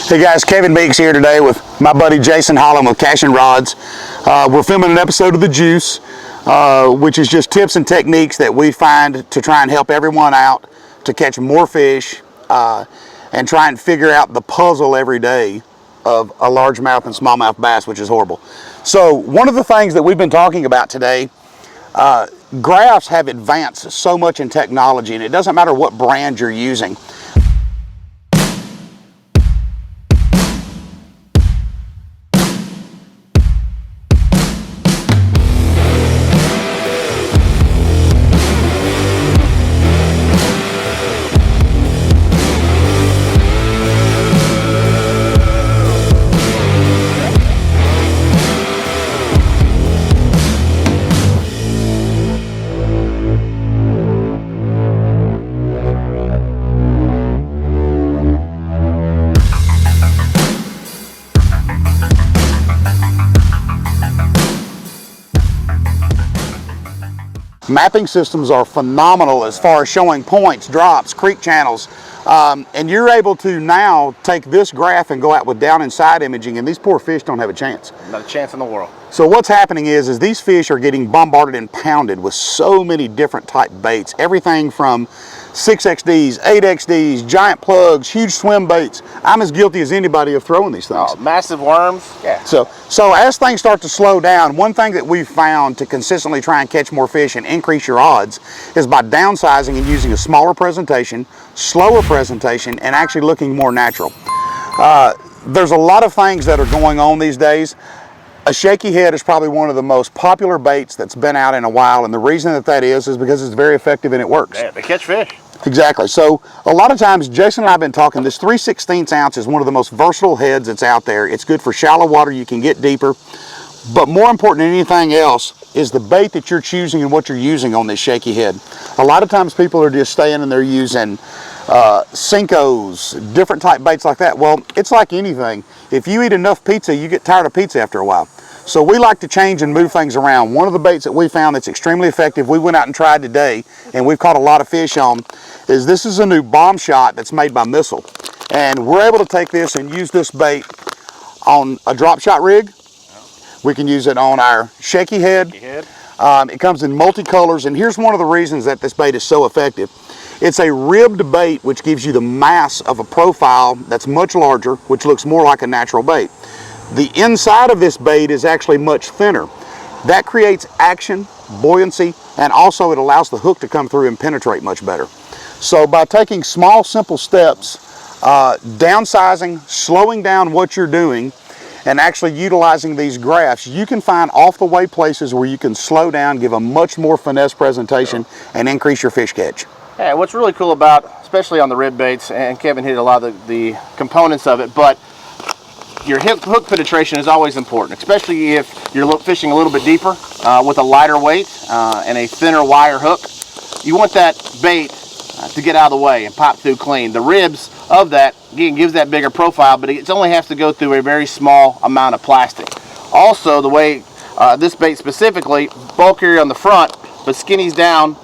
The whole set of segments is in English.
Hey guys, Kevin Meeks here today with my buddy Jason Holland with Cashion Rods. We're filming an episode of The Juice, which is just tips and techniques that we find to try and help everyone out to catch more fish and try and figure out the puzzle every day of a largemouth and smallmouth bass, which is horrible. So one of the things that we've been talking about today, graphs have advanced so much in technology, and it doesn't matter what brand you're using. Mapping systems are phenomenal as far as showing points, drops, creek channels, and you're able to now take this graph and go out with down and side imaging, and these poor fish don't have a chance. Not a chance in the world. So what's happening is these fish are getting bombarded and pounded with so many different type baits, everything from 6XDs, 8XDs, giant plugs, huge swim baits. I'm as guilty as anybody of throwing these things. Oh, massive worms. Yeah. So as things start to slow down, one thing that we've found to consistently try and catch more fish and increase your odds is by downsizing and using a smaller presentation, slower presentation, and actually looking more natural. There's a lot of things that are going on these days. A shaky head is probably one of the most popular baits that's been out in a while, and the reason that is because it's very effective and it works. Yeah, they catch fish. Exactly. So a lot of times, Jason and I have been talking, this 3/16 ounce is one of the most versatile heads that's out there. It's good for shallow water, you can get deeper, but more important than anything else is the bait that you're choosing and what you're using on this shaky head. A lot of times people are just staying and they're using Cincos, different type baits like that. Well, it's like anything. If you eat enough pizza, you get tired of pizza after a while. So we like to change and move things around. One of the baits that we found that's extremely effective, we went out and tried today, and we've caught a lot of fish on, is this is a new bomb shot that's made by Missile. And we're able to take this and use this bait on a drop shot rig. We can use it on our shaky head. It comes in multicolors, and here's one of the reasons that this bait is so effective. It's a ribbed bait, which gives you the mass of a profile that's much larger, which looks more like a natural bait. The inside of this bait is actually much thinner. That creates action, buoyancy, and also it allows the hook to come through and penetrate much better. So by taking small, simple steps, downsizing, slowing down what you're doing, and actually utilizing these graphs, you can find off-the-way places where you can slow down, give a much more finesse presentation, and increase your fish catch. Yeah, what's really cool about, especially on the rib baits, and Kevin hit a lot of the components of it, but your hook penetration is always important, especially if you're fishing a little bit deeper with a lighter weight and a thinner wire hook. You want that bait to get out of the way and pop through clean. The ribs of that, again, gives that bigger profile, but it only has to go through a very small amount of plastic. Also, the way this bait specifically, bulkier on the front, but skinnies down,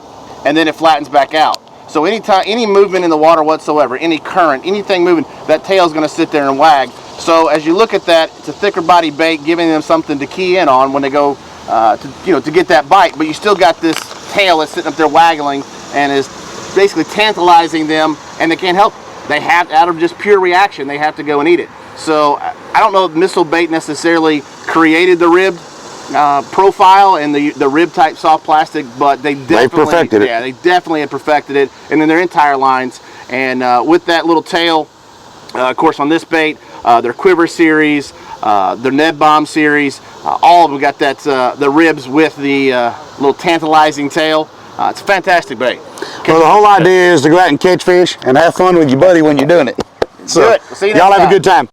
and then it flattens back out. So any movement in the water whatsoever, any current, anything moving, that tail is going to sit there and wag. So as you look at that, it's a thicker body bait, giving them something to key in on when they go to get that bite. But you still got this tail that's sitting up there waggling and is basically tantalizing them, and they can't help it. They have, out of just pure reaction, they have to go and eat it. So I don't know if Missile bait necessarily created the ribbed profile and the rib type soft plastic, but they perfected it. Yeah, they definitely have perfected it, and then their entire lines. And with that little tail, of course, on this bait, their Quiver series, their Ned Bomb series, all of them got that the ribs with the little tantalizing tail. It's a fantastic bait. Well, the whole idea is to go out and catch fish and have fun with your buddy when you're doing it. So, y'all have a good time.